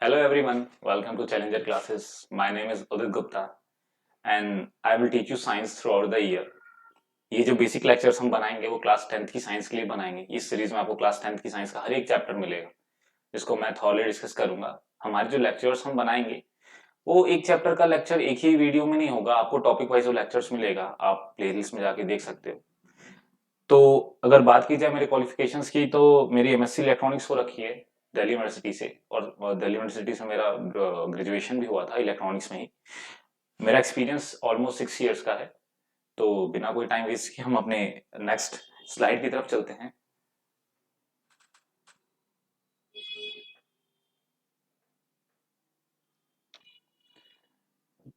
Hello everyone, welcome to Challenger classes. My name is Udit Gupta and I will teach you science throughout the year. ये जो basic lectures हम बनाएंगे वो class 10th की science के लिए बनाएंगे। इस सीरीज में आपको क्लास 10th की साइंस का हर एक चैप्टर मिलेगा जिसको मैं थॉरली डिस्कस करूंगा। हमारे जो लेक्चर्स हम बनाएंगे वो एक चैप्टर का लेक्चर एक ही वीडियो में नहीं होगा, आपको टॉपिक वाइज वो लेक्चर्स मिलेगा, आप प्लेलिस्ट में जाके देख सकते हो। तो अगर बात की जाए मेरे क्वालिफिकेशंस की तो मेरी एमएससी इलेक्ट्रॉनिक्स हो रखी है दिल्ली यूनिवर्सिटी से, और दिल्ली यूनिवर्सिटी से मेरा ग्रेजुएशन भी हुआ था इलेक्ट्रॉनिक्स में ही। मेरा एक्सपीरियंस ऑलमोस्ट 6 इयर्स का है। तो बिना कोई टाइम वेस्ट किए हम अपने नेक्स्ट स्लाइड की तरफ चलते हैं।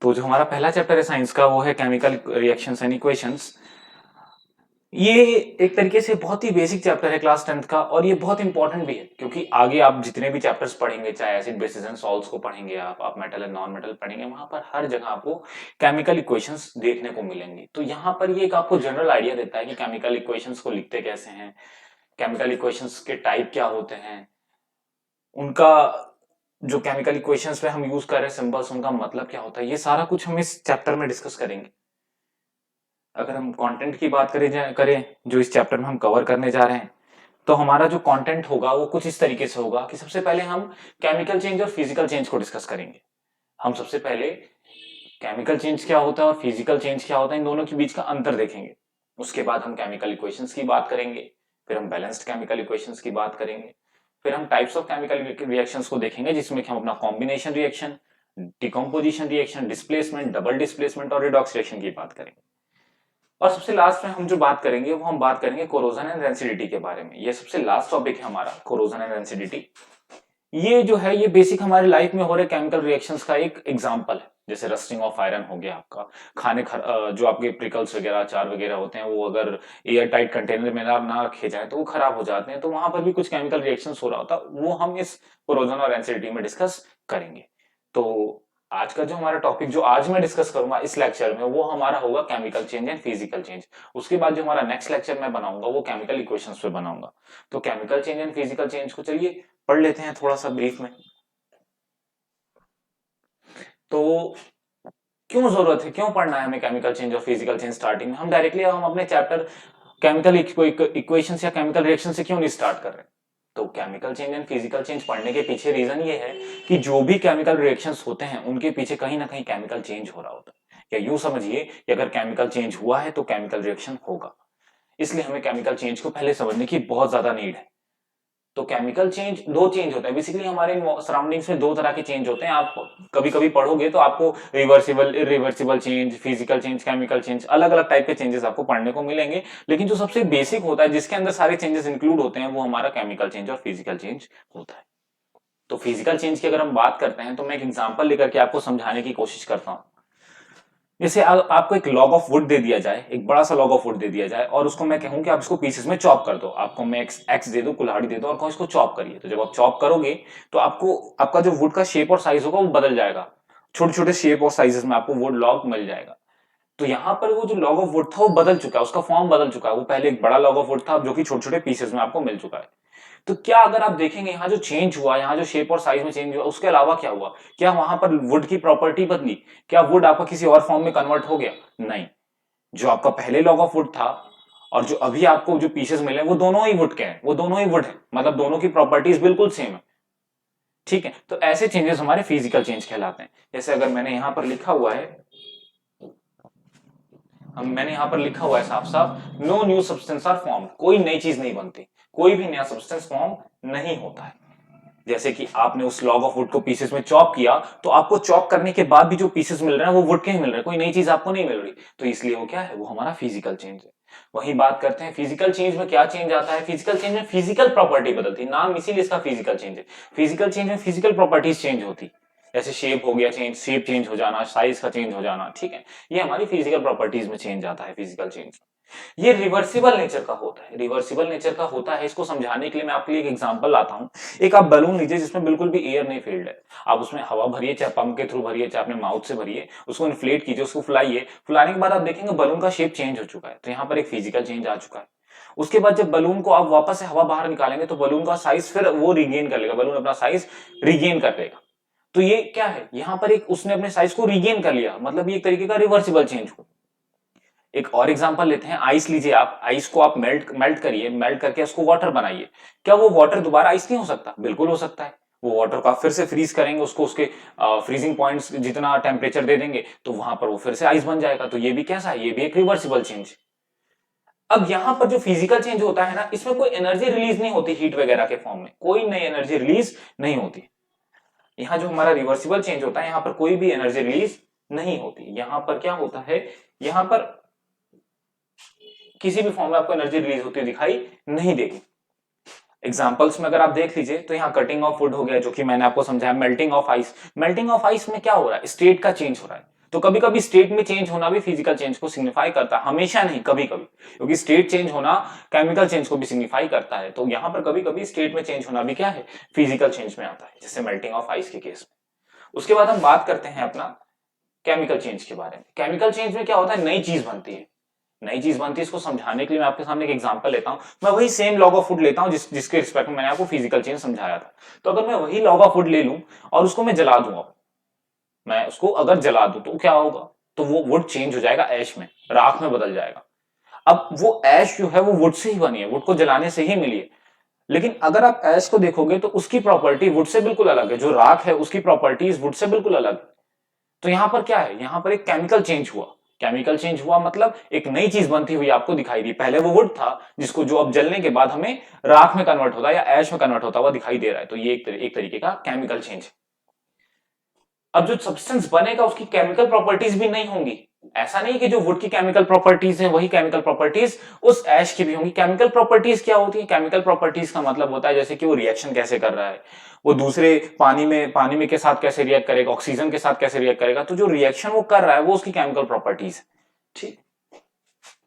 तो जो हमारा पहला चैप्टर है साइंस का वो है केमिकल रिएक्शंस एंड इक्वेशंस। ये एक तरीके से बहुत ही बेसिक चैप्टर है क्लास 10th का, और ये बहुत इंपॉर्टेंट भी है क्योंकि आगे आप जितने भी चैप्टर्स पढ़ेंगे, चाहे एसिड बेसिस एंड सॉल्ट्स को पढ़ेंगे, आप मेटल एंड नॉन मेटल पढ़ेंगे, वहां पर हर जगह आपको केमिकल इक्वेशंस देखने को मिलेंगी। तो यहाँ पर ये एक आपको जनरल आइडिया देता है कि केमिकल इक्वेशंस को लिखते कैसे हैं, केमिकल इक्वेशंस के टाइप क्या होते हैं, उनका जो केमिकल इक्वेशंस पे हम यूज कर रहे हैं सिंबल्स, उनका मतलब क्या होता है, ये सारा कुछ हम इस चैप्टर में डिस्कस करेंगे। अगर हम कंटेंट की बात करें जो इस चैप्टर में हम कवर करने जा रहे हैं, तो हमारा जो कंटेंट होगा वो कुछ इस तरीके से होगा कि सबसे पहले हम केमिकल चेंज और फिजिकल चेंज को डिस्कस करेंगे। हम सबसे पहले केमिकल चेंज क्या होता है और फिजिकल चेंज क्या होता है, इन दोनों के बीच का अंतर देखेंगे। उसके बाद हम केमिकल इक्वेशंस की बात करेंगे, फिर हम बैलेंस्ड केमिकल इक्वेशंस की बात करेंगे, फिर हम टाइप्स ऑफ केमिकल रिएक्शंस को देखेंगे जिसमें कि हम अपना combination reaction, decomposition reaction, displacement, double displacement और रिडॉक्स रिएक्शन की बात करेंगे। और सबसे लास्ट में हम जो बात करेंगे वो हम बात करेंगे कोरोजन एंड रेंसिडिटी के बारे में। ये सबसे लास्ट टॉपिक है हमारा, कोरोजन एंड रेंसिडिटी। ये जो है ये बेसिक हमारे लाइफ में हो रहे केमिकल रिएक्शंस का एक एग्जांपल है। जैसे रस्टिंग ऑफ आयरन हो गया, आपका जो आपके प्रिकल्स वगैरह, अचार वगैरह होते हैं, वो अगर एयर टाइट कंटेनर में ना रखे जाए तो वो खराब हो जाते हैं। तो वहां पर भी कुछ केमिकल रिएक्शंस हो रहा होता है, वो हम इस कोरोजन और रेंसिडिटी में डिस्कस करेंगे। तो आज का जो हमारा टॉपिक जो आज मैं डिस्कस करूंगा इस लेक्चर में, वो हमारा होगा chemical change and physical change. उसके बाद जो हमारा नेक्स्ट लेक्चर मैं बनाऊंगा वो केमिकल इक्वेशंस पे बनाऊंगा। तो chemical change and physical change को चलिए पढ़ लेते हैं थोड़ा सा ब्रीफ में। तो क्यों जरूरत है, क्यों पढ़ना है हमें केमिकल चेंज और फिजिकल चेंज स्टार्टिंग में? हम डायरेक्टली हम अपने चैप्टर केमिकल इक्वेशंस या केमिकल रिएक्शन से क्यों नहीं स्टार्ट कर रहे? तो chemical change and physical change पढ़ने के पीछे रीजन ये है कि जो भी केमिकल रिएक्शंस होते हैं उनके पीछे कहीं ना कहीं केमिकल चेंज हो रहा होता है। या यूं समझिए कि अगर केमिकल चेंज हुआ है तो केमिकल रिएक्शन होगा। इसलिए हमें केमिकल चेंज को पहले समझने की बहुत ज्यादा नीड है। तो केमिकल चेंज दो चेंज होते हैं बेसिकली हमारे सराउंडिंग्स में, दो तरह के चेंज होते हैं। आप कभी कभी पढ़ोगे तो आपको reversible, irreversible change, physical change, chemical change, अलग अलग टाइप के चेंजेस आपको पढ़ने को मिलेंगे। लेकिन जो सबसे बेसिक होता है जिसके अंदर सारे चेंजेस इंक्लूड होते हैं वो हमारा केमिकल चेंज और फिजिकल चेंज होता है। तो फिजिकल चेंज की अगर हम बात करते हैं तो मैं एक एग्जांपल लेकर के आपको समझाने की कोशिश करता हूं। जैसे आपको एक लॉग ऑफ वुड दे दिया जाए, एक बड़ा सा लॉग ऑफ वुड दे दिया जाए, और उसको मैं कहूं कि आप इसको पीसेस में चॉप कर दो। आपको मैं एक्स दे दो, कुल्हाड़ी दे दो, और कहूं इसको चॉप करिए। तो जब आप चॉप करोगे तो आपको आपका जो वुड का शेप और साइज होगा वो बदल जाएगा। छोटे छोटे शेप और साइजेस में आपको वुड लॉग मिल जाएगा। तो यहाँ पर वो जो लॉग ऑफ वुड था वो बदल चुका है, उसका फॉर्म बदल चुका है। वो पहले एक बड़ा लॉग ऑफ वुड था, जो कि छोटे छोटे पीसेस में आपको मिल चुका है। तो क्या अगर आप देखेंगे यहाँ जो चेंज हुआ, यहाँ जो शेप और साइज में चेंज हुआ, उसके अलावा क्या हुआ? क्या वहां पर वुड की प्रॉपर्टी बदली? क्या वुड आपका किसी और फॉर्म में कन्वर्ट हो गया? नहीं। जो आपका पहले लॉग ऑफ वुड था और जो अभी आपको जो पीसेस मिले वो दोनों ही वुड के हैं, वो दोनों ही वुड है, मतलब दोनों की प्रॉपर्टीज बिल्कुल सेम है। ठीक है, तो ऐसे चेंजेस हमारे फिजिकल चेंज कहलाते हैं। जैसे अगर मैंने यहां पर लिखा हुआ है, मैंने यहां पर लिखा हुआ है साफ साफ, no new substance are form, कोई नई चीज नहीं बनती, कोई भी नया सब्सटेंस फॉर्म नहीं होता है। जैसे कि आपने उस लॉग ऑफ वुड को पीसेस में चॉप किया, तो आपको चॉप करने के बाद भी जो पीसेस मिल रहे हैं वो वुड के ही मिल रहे हैं, कोई नई चीज आपको नहीं मिल रही। तो इसलिए वो क्या है, वो हमारा फिजिकल चेंज है। वही बात करते हैं फिजिकल चेंज में क्या चेंज आता है। फिजिकल चेंज में फिजिकल प्रॉपर्टी बदलती है, नाम इसीलिए इसका फिजिकल चेंज है। फिजिकल चेंज में फिजिकल प्रॉपर्टीज चेंज होती, जैसे शेप हो गया चेंज, शेप चेंज हो जाना, साइज का चेंज हो जाना। ठीक है, ये हमारी फिजिकल प्रॉपर्टीज में चेंज आता है फिजिकल चेंज। ये रिवर्सिबल नेचर का होता है, रिवर्सिबल नेचर का होता है। इसको समझाने के लिए मैं आपके लिए एक एग्जांपल लाता हूं। एक आप बलून लीजिए जिसमें बिल्कुल भी एयर नहीं फील्ड है। आप उसमें हवा भरिए, चाहे पंप के थ्रू भरिए, चाहे अपने माउथ से भरिए, उसको इन्फ्लेट कीजिए, उसको फुलाइए। फुलाने के बाद आप देखेंगे बलून का शेप चेंज हो चुका है। तो यहाँ पर एक फिजिकल चेंज आ चुका है। उसके बाद जब बलून को आप वापस से हवा बाहर निकालेंगे तो बलून का साइज फिर वो रिगेन कर लेगा, बलून अपना साइज रिगेन कर लेगा। तो ये क्या है, यहां पर एक उसने अपने साइज को रीगेन कर लिया, मतलब ये एक तरीके का रिवर्सिबल चेंज हुआ। एक और एग्जांपल लेते हैं, आइस लीजिए आप, आइस को आप मेल्ट मेल्ट करिए, मेल्ट करके उसको वाटर बनाइए, क्या वो वाटर दोबारा आइस नहीं हो सकता? बिल्कुल हो सकता है। वो वाटर को आप फिर से फ्रीज करेंगे, उसको उसके फ्रीजिंग पॉइंट्स जितना टेम्परेचर दे देंगे तो वहां पर वो फिर से आइस बन जाएगा। तो ये भी कैसा है, ये भी एक रिवर्सिबल चेंज। अब यहां पर जो फिजिकल चेंज होता है ना, इसमें कोई एनर्जी रिलीज नहीं होती हीट वगैरह के फॉर्म में, कोई नई एनर्जी रिलीज नहीं होती। यहाँ जो हमारा रिवर्सिबल चेंज होता है, यहाँ पर कोई भी एनर्जी रिलीज नहीं होती। यहाँ पर क्या होता है, यहाँ पर किसी भी फॉर्म में आपको एनर्जी रिलीज होती दिखाई नहीं देगी। एग्जांपल्स में अगर आप देख लीजिए तो यहाँ कटिंग ऑफ वुड हो गया, जो कि मैंने आपको समझाया। Melting of ice, melting of ice में क्या हो रहा है, स्टेट का चेंज हो रहा है। तो कभी कभी स्टेट में चेंज होना भी फिजिकल चेंज को सिग्निफाई करता है, हमेशा नहीं, कभी कभी, क्योंकि स्टेट चेंज होना केमिकल चेंज को भी सिग्निफाई करता है। तो यहाँ पर कभी कभी स्टेट में चेंज होना भी क्या है, फिजिकल चेंज में आता है, जैसे मेल्टिंग ऑफ आइस के केस में। उसके बाद हम बात करते हैं अपना केमिकल चेंज के बारे में। केमिकल चेंज में क्या होता है, नई चीज बनती है, नई चीज बनती है। इसको समझाने के लिए मैं आपके सामने एक एग्जांपल लेता हूं। मैं वही सेम लॉग ऑफ वुड लेता हूं जिसके रिस्पेक्ट में मैंने आपको फिजिकल चेंज समझाया था। तो अगर मैं वही लॉग ऑफ वुड ले लूं और उसको मैं जला दूं, मैं उसको अगर जला दूं तो क्या होगा, तो वो वुड चेंज हो जाएगा ऐश में, राख में बदल जाएगा। अब वो ऐश जो है वो वुड से ही बनी है, वुड को जलाने से ही मिली है। लेकिन अगर आप ऐश को देखोगे तो उसकी प्रॉपर्टी वुड से बिल्कुल अलग है, जो राख है उसकी प्रॉपर्टीज वुड से बिल्कुल अलग है। तो यहां पर क्या है, यहां पर एक केमिकल चेंज हुआ। केमिकल चेंज हुआ मतलब एक नई चीज बनती हुई आपको दिखाई दी। पहले वो वुड था जिसको, जो अब जलने के बाद हमें राख में कन्वर्ट होता है या ऐश में कन्वर्ट होता हुआ दिखाई दे रहा है। तो ये एक तरीके का केमिकल चेंज है। अब जो सब्सटेंस बनेगा उसकी केमिकल प्रॉपर्टीज भी नहीं होंगी। ऐसा नहीं कि जो वुड की केमिकल प्रॉपर्टीज है वही केमिकल प्रॉपर्टीज उस ऐश की भी होंगी। केमिकल प्रॉपर्टीज क्या होती है, केमिकल प्रॉपर्टीज का मतलब होता है जैसे कि वो रिएक्शन कैसे कर रहा है, वो दूसरे पानी में के साथ कैसे रिएक्ट करेगा, ऑक्सीजन के साथ कैसे रिएक्ट करेगा। तो जो रिएक्शन वो कर रहा है वो उसकी केमिकल प्रॉपर्टीज है। ठीक,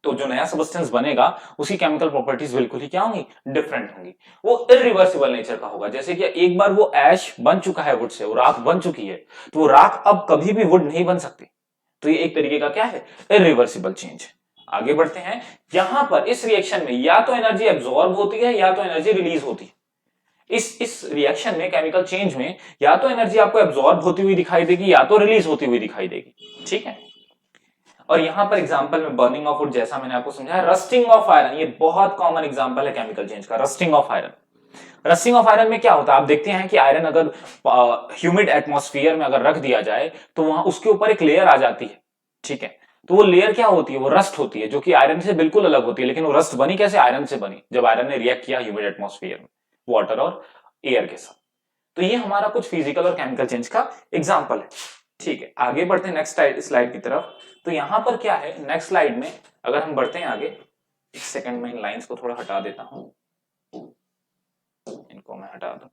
तो जो नया सब्सटेंस बनेगा उसकी केमिकल प्रॉपर्टीज बिल्कुल ही क्या होंगी, डिफरेंट होंगी। वो इरिवर्सिबल नेचर का होगा। जैसे कि एक बार वो ऐश बन चुका है वुड से, वो राख बन चुकी है, तो वो राख अब कभी भी वुड नहीं बन सकती। तो ये एक तरीके का क्या है, इरिवर्सिबल चेंज। आगे बढ़ते हैं, यहां पर इस रिएक्शन में या तो एनर्जी एब्जॉर्ब होती है या तो एनर्जी रिलीज होती है। इस रिएक्शन में, केमिकल चेंज में, या तो एनर्जी आपको एब्जॉर्ब होती हुई दिखाई देगी या तो रिलीज होती हुई दिखाई देगी। ठीक है, और यहां पर एग्जांपल में बर्निंग ऑफ वुड, जैसा मैंने आपको समझाया। रस्टिंग ऑफ आयरन, ये बहुत कॉमन एग्जांपल है केमिकल चेंज का, rusting of iron. Rusting of iron में क्या होता है, आप देखते हैं कि आयरन अगर ह्यूमिड एटमॉस्फेयर में अगर रख दिया जाए तो वहां उसके ऊपर एक लेयर आ जाती है। ठीक है, तो वो लेयर क्या होती है, वो रस्ट होती है, जो कि आयरन से बिल्कुल अलग होती है। लेकिन वो रस्ट बनी कैसे, आयरन से बनी, जब आयरन ने रिएक्ट किया ह्यूमिड एटमॉस्फेयर में वाटर और एयर के साथ। तो ये हमारा कुछ फिजिकल और केमिकल चेंज का एग्जाम्पल है। ठीक है, आगे बढ़ते हैं नेक्स्ट स्लाइड की तरफ। तो यहां पर क्या है, नेक्स्ट स्लाइड में अगर हम बढ़ते हैं आगे, एक सेकंड में इन लाइंस को थोड़ा हटा देता हूं, इनको मैं हटा दूं।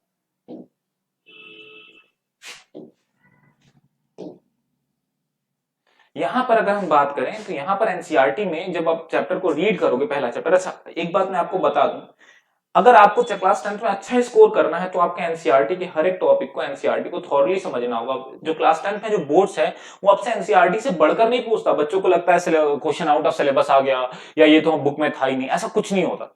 यहां पर अगर हम बात करें तो यहां पर एनसीईआरटी में जब आप चैप्टर को रीड करोगे, पहला चैप्टर। अच्छा, एक बात मैं आपको बता दूं, अगर आपको क्लास 10th में अच्छा स्कोर करना है तो आपके एनसीईआरटी के हर एक टॉपिक को, एनसीईआरटी को थॉरली समझना होगा। जो क्लास 10th में जो बोर्ड्स है वो आपसे एनसीईआरटी से बढ़कर नहीं पूछता। बच्चों को लगता है क्वेश्चन आउट ऑफ सिलेबस आ गया या ये तो बुक में था ही नहीं, ऐसा कुछ नहीं होता।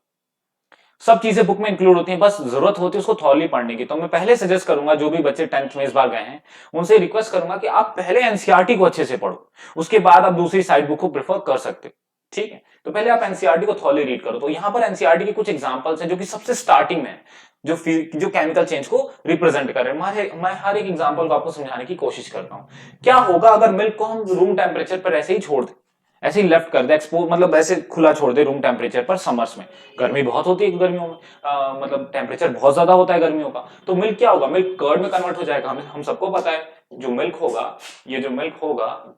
सब चीजें बुक में इंक्लूड होती हैं, बस जरूरत होती है उसको थॉरली पढ़ने की। तो मैं पहले सजेस्ट करूंगा, जो भी बच्चे 10th में इस बार गए हैं उनसे रिक्वेस्ट करूंगा कि आप पहले एनसीईआरटी को अच्छे से पढ़ो, उसके बाद आप दूसरी साइड बुक को प्रेफर कर सकते हो। ठीक है, तो पहले आप एनसीईआरटी को थॉरली रीड करो। तो यहां पर एनसीईआरटी के कुछ एग्जांपल्स हैं जो कि सबसे स्टार्टिंग में है, जो केमिकल चेंज को रिप्रेजेंट कर रहे हैं। मैं हर एक एग्जांपल को आपको समझाने की कोशिश करता हूं। क्या होगा अगर मिल्क को हम रूम टेम्परेचर पर ऐसे ही छोड़ दें, ऐसे ही लेफ्ट कर दे, एक्सपोज मतलब ऐसे खुला छोड़ दे रूम टेम्परेचर पर। समर्स में गर्मी बहुत होती है, गर्मियों में मतलब टेम्परेचर बहुत ज्यादा होता है गर्मियों का, तो मिल्क क्या होगा, मिल्क कर्ड में कन्वर्ट हो जाएगा। हम सबको पता है जो मिल्क होगा, ये जो मिल्क होगा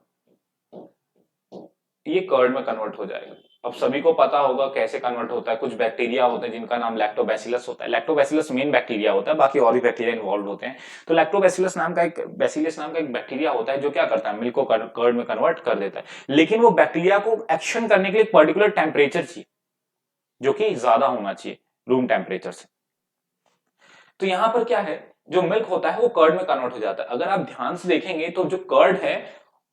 ये कर्ड में कन्वर्ट हो जाएगा। अब सभी को पता होगा कैसे कन्वर्ट होता है। कुछ बैक्टीरिया होते हैं जिनका नाम लैक्टोबैसिलस होता है। लैक्टोबैसिलस मेन बैक्टीरिया होता है, बाकी और भी बैक्टीरिया इन्वॉल्व होते हैं। तो लैक्टोबैसिलस नाम का एक बैक्टीरिया होता है जो क्या करता है, मिल्क को कर्ड में कन्वर्ट कर देता है। लेकिन वो बैक्टीरिया को एक्शन करने के लिए पर्टिकुलर टेम्परेचर चाहिए, जो कि ज्यादा होना चाहिए रूम टेम्परेचर से। तो यहां पर क्या है, जो मिल्क होता है वो कर्ड में कन्वर्ट हो जाता है। अगर आप ध्यान से देखेंगे तो जो कर्ड है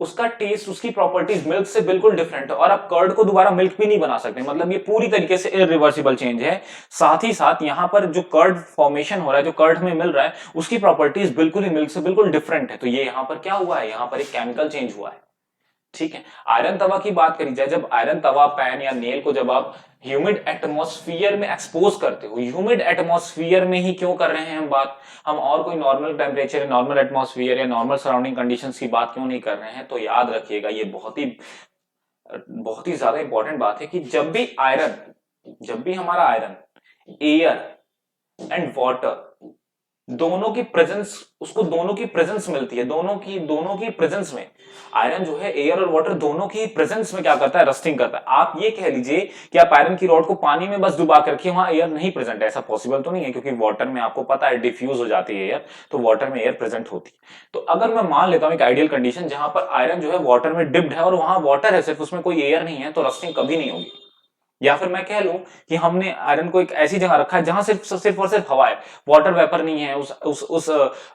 उसका टेस्ट, उसकी प्रॉपर्टीज मिल्क से बिल्कुल डिफरेंट है और आप कर्ड को दोबारा मिल्क भी नहीं बना सकते। मतलब ये पूरी तरीके से इरिवर्सिबल चेंज है। साथ ही साथ यहाँ पर जो कर्ड फॉर्मेशन हो रहा है, जो कर्ड हमें मिल रहा है, उसकी प्रॉपर्टीज बिल्कुल ही मिल्क से बिल्कुल डिफरेंट है। तो ये यहाँ पर क्या हुआ है, यहाँ पर एक केमिकल चेंज हुआ है। ठीक है। आयरन तवा की बात करी जाए, जब आयरन तवा, पैन या नेल को जब आप ह्यूमिड एटमॉस्फेयर में एक्सपोज करते हो, ह्यूमिड एटमॉस्फेयर में ही क्यों कर रहे हैं हम बात, हम और कोई नॉर्मल टेम्परेचर, नॉर्मल एटमॉस्फेयर या नॉर्मल सराउंडिंग कंडीशंस की बात क्यों नहीं कर रहे हैं, तो याद रखिएगा ये बहुत ही ज्यादा इंपॉर्टेंट बात है कि जब भी हमारा आयरन एयर एंड वाटर दोनों की प्रेजेंस, उसको दोनों की प्रेजेंस मिलती है, दोनों की प्रेजेंस में आयरन जो है एयर और वाटर दोनों की प्रेजेंस में क्या करता है, रस्टिंग करता है। आप ये कह लीजिए कि आप आयरन की रॉड को पानी में बस डुबा कर रखिए, वहां एयर नहीं प्रेजेंट है, ऐसा पॉसिबल तो नहीं है, क्योंकि वाटर में आपको पता है डिफ्यूज हो जाती है एयर, तो वाटर में एयर प्रेजेंट होती है। तो अगर मैं मान लेता हूं एक आइडियल कंडीशन जहां पर आयरन जो है वाटर में डिप्ड है और वहां वाटर है सिर्फ, उसमें कोई एयर नहीं है, तो रस्टिंग कभी नहीं होगी। या फिर मैं कह लूं कि हमने आयरन को एक ऐसी जगह रखा है जहां सिर्फ और सिर्फ हवा है, वाटर वेपर नहीं है, उस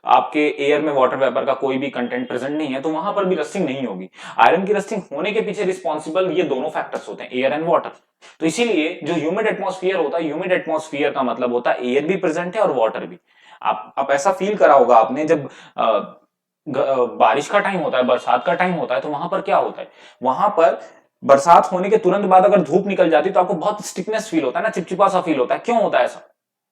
आपके एयर में वाटर वेपर का कोई भी कंटेंट प्रेजेंट नहीं है, तो वहां पर भी रस्टिंग नहीं होगी। आयरन की रस्टिंग होने के पीछे रिस्पॉन्सिबल ये दोनों फैक्टर्स होते हैं, एयर एंड वाटर। तो इसीलिए जो ह्यूमिड एटमॉस्फेयर होता है, ह्यूमिड एटमॉस्फेयर का मतलब होता है एयर भी प्रेजेंट है और वाटर भी। आप ऐसा फील करा होगा आपने, जब बारिश का टाइम होता है, बरसात का टाइम होता है, तो वहां पर क्या होता है, वहां पर बरसात होने के तुरंत बाद अगर धूप निकल जाती है तो आपको बहुत स्टिकनेस फील होता है ना, चिपचिपा सा फील होता है। क्यों होता है ऐसा,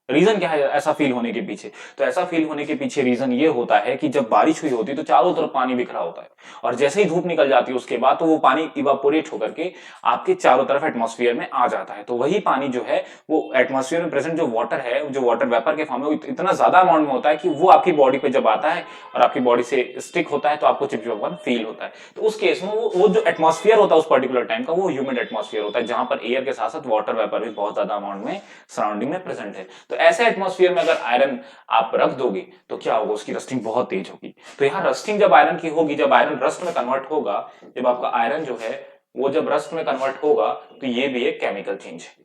रीजन क्या है ऐसा फील होने के पीछे? तो ऐसा फील होने के पीछे रीजन ये होता है कि जब बारिश हुई होती है तो चारों तरफ पानी बिखरा होता है, और जैसे ही धूप निकल जाती है उसके बाद तो वो पानी इवापोरेट होकर के आपके चारों तरफ एटमॉस्फेयर में आ जाता है। तो वही पानी जो है वो एटमॉस्फेयर में प्रेजेंट जो वाटर है, जो वाटर वेपर के फॉर्म में, वो इतना ज्यादा अमाउंट में होता है कि वो आपकी बॉडी पे जब आता है और आपकी बॉडी से स्टिक होता है तो आपको चिपचिपापन फील होता है। तो उस केस में वो जो एटमॉस्फेयर होता है उस पर्टिकुलर टाइम का, वो ह्यूमिड एटमॉस्फेयर होता है, जहां पर एयर के साथ साथ वाटर वेपर भी बहुत ज्यादा अमाउंट में सराउंडिंग में प्रेजेंट है। तो ऐसे एटमॉस्फेयर में अगर आयरन आप रख दोगे तो क्या होगा, उसकी रस्टिंग बहुत तेज होगी। तो यहाँ रस्टिंग जब आयरन की होगी, जब आयरन रस्ट में कन्वर्ट होगा, जब आपका आयरन जो है वो जब रस्ट में कन्वर्ट होगा, तो ये भी एक केमिकल चेंज है।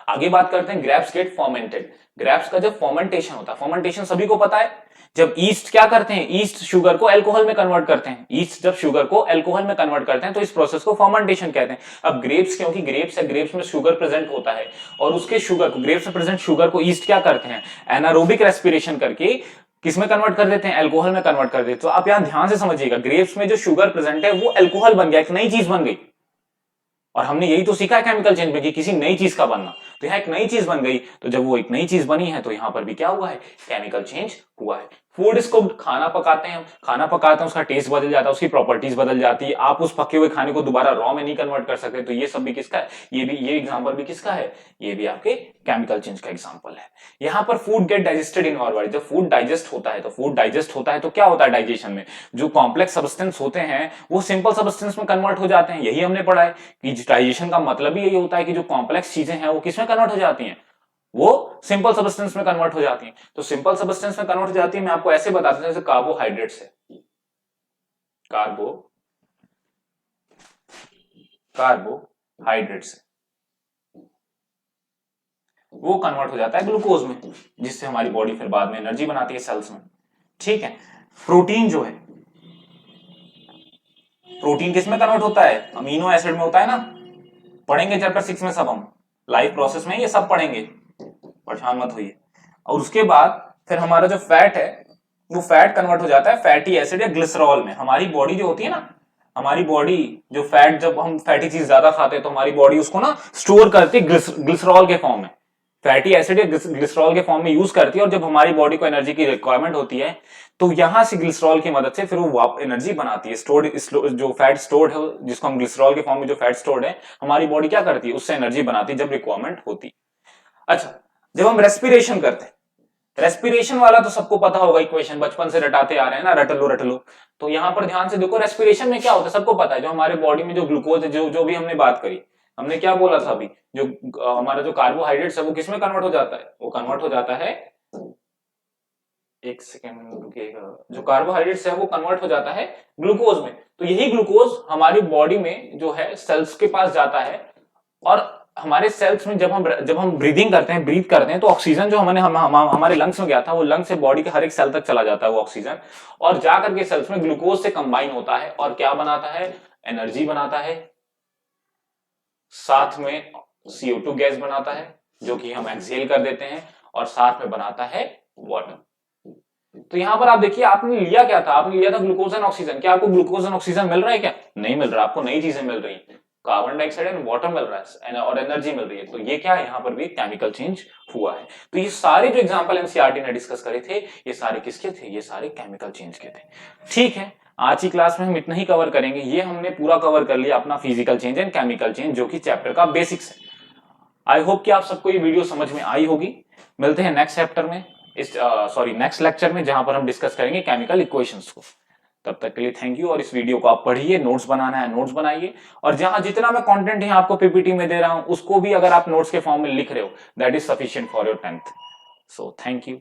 आगे बात करते हैं ग्रेप्स गेट फॉर्मेंटेड। ग्रेप्स का जब फॉर्मेंटेशन होता है, फॉर्मेंटेशन सभी को पता है, जब ईस्ट क्या करते हैं, ईस्ट शुगर को अल्कोहल में कन्वर्ट करते हैं, ईस्ट जब शुगर को अल्कोहल में कन्वर्ट करते हैं तो इस प्रोसेस को फॉर्मेंटेशन कहते हैं। अब ग्रेप्स, क्योंकि ग्रेप्स है, ग्रेप्स में शुगर प्रेजेंट होता है, और उसके शुगर को, ग्रेप्स में प्रेजेंट शुगर को ईस्ट क्या करते हैं, एनारोबिक रेस्पिरेशन करके किसमें कन्वर्ट कर देते हैं, अल्कोहल में कन्वर्ट कर देते हैं। तो आप यहां ध्यान से समझिएगा, ग्रेप्स में जो शुगर प्रेजेंट है वो अल्कोहल बन गया, एक नई चीज बन गई। और हमने यही तो सीखा है केमिकल चेंज में कि किसी नई चीज का बनना, तो यहाँ एक नई चीज बन गई, तो जब वो एक नई चीज बनी है तो यहाँ पर भी क्या हुआ है, केमिकल चेंज हुआ है। फूड, इसको खाना पकाते हैं, खाना पकाते हैं, उसका टेस्ट बदल जाता है, उसकी प्रॉपर्टीज बदल जाती है, आप उस पके हुए खाने को दोबारा रॉ में नहीं कन्वर्ट कर सकते। तो ये सब भी किसका है, ये एग्जांपल भी किसका है, ये भी आपके केमिकल चेंज का एग्जांपल है। यहाँ पर food get digested in our body, जब फूड डाइजेस्ट होता है, तो फूड डाइजेस्ट होता है तो क्या होता है डाइजेशन में, जो कॉम्प्लेक्स सब्सटेंस होते हैं वो सिंपल सब्सटेंस में कन्वर्ट हो जाते हैं। यही हमने पढ़ा है कि डाइजेशन का मतलब ही यही होता है कि जो कॉम्प्लेक्स चीजें हैं वो किसमें कन्वर्ट हो जाती हैं, वो सिंपल सब्सटेंस में कन्वर्ट हो जाती हैं। तो सिंपल सब्सटेंस में कन्वर्ट हो जाती है, मैं आपको ऐसे बताता हूं जैसे कार्बोहाइड्रेट्स है, कार्बोहाइड्रेट्स वो कन्वर्ट हो जाता है ग्लूकोज में, जिससे हमारी बॉडी फिर बाद में एनर्जी बनाती है सेल्स में। ठीक है। प्रोटीन जो है, प्रोटीन किस में कन्वर्ट होता है, अमीनो एसिड में होता है ना, पढ़ेंगे चैप्टर 6 में सब, हम लाइफ प्रोसेस में ये सब पढ़ेंगे, परेशान मत होइए। और उसके बाद फिर हमारा जो फैट है वो फैट कन्वर्ट हो जाता है फैटी एसिड या ग्लिसरॉल में। हमारी बॉडी जो होती है ना, हमारी बॉडी जो फैट, जब हम फैटी चीज ज्यादा खाते हैं तो हमारी बॉडी उसको ना स्टोर करती है ग्लिसरॉल के फॉर्म में, फैटी एसिड या ग्लिसरॉल के फॉर्म में यूज करती है। और जब हमारी बॉडी को एनर्जी की रिक्वायरमेंट होती है तो यहां से ग्लिसरॉल की मदद से फिर वो एनर्जी बनाती है, स्टोर्ड, जो फैट स्टोर्ड है, जिसको हम ग्लिसरॉल के फॉर्म में जो फैट स्टोर्ड है, हमारी बॉडी क्या करती है, उससे एनर्जी बनाती है जब रिक्वायरमेंट होती। अच्छा, जब हम रेस्पिरेशन करते हैं, रेस्पिरेशन वाला तो सबको पता होगा, इक्वेशन बचपन से रटाते आ रहे हैं ना, रट लो। तो यहां पर ध्यान से देखो, रेस्पिरेशन में क्या होता है सबको पता है, जो हमारे बॉडी में जो ग्लूकोज है, जो भी हमने बात करी, हमने क्या बोला था अभी, जो हमारा जो कार्बोहाइड्रेट्स है वो किसमें कन्वर्ट हो जाता है, वो कन्वर्ट हो जाता है, एक सेकेंड रुकिएगा, जो कार्बोहाइड्रेट्स है वो कन्वर्ट हो जाता है ग्लूकोज में। तो यही ग्लूकोज हमारी बॉडी में जो है सेल्स के पास जाता है और हमारे सेल्स में जब हम ब्रीदिंग करते हैं, ब्रीथ करते हैं, तो ऑक्सीजन जो हमारे लंग्स में गया था, वो लंग्स से बॉडी के हर एक सेल तक चला जाता है वो ऑक्सीजन, और जाकर के सेल्स में ग्लूकोज से कंबाइन होता है और क्या बनाता है, एनर्जी बनाता है, साथ में CO2 गैस बनाता है जो कि हम एक्सहेल कर देते हैं, और साथ में बनाता है वाटर। तो यहां पर आप देखिए, आपने लिया क्या था, आपने लिया था ग्लूकोज एंड ऑक्सीजन। क्या आपको ग्लूकोज एंड ऑक्सीजन मिल रहा है? क्या नहीं मिल रहा, आपको नई चीजें मिल रही है, कार्बन डाइऑक्साइड एंड वाटर मिल रहा है और एनर्जी मिल रही है। तो ये क्या है, यहाँ पर भी केमिकल चेंज हुआ है। तो ये सारे जो एग्जांपल एनसीईआरटी ने डिस्कस करे थे, ये सारे किसके थे, ये सारे केमिकल चेंज के थे। ठीक है, आज की क्लास में हम इतना ही कवर करेंगे। ये हमने पूरा कवर कर लिया अपना physical change and chemical change, जो कि चैप्टर का बेसिक्स है। आई होप कि आप सबको ये वीडियो समझ में आई होगी। मिलते हैं नेक्स्ट चैप्टर में, नेक्स्ट लेक्चर में, जहां पर हम डिस्कस करेंगे केमिकल इक्वेशंस को। तब तक के लिए थैंक यू, और इस वीडियो को आप पढ़िए, नोट्स बनाना है नोट्स बनाइए, और जहां जितना मैं कंटेंट यहाँ आपको पीपीटी में दे रहा हूं, उसको भी अगर आप नोट्स के फॉर्म में लिख रहे हो, that is sufficient for your 10th। So thank you.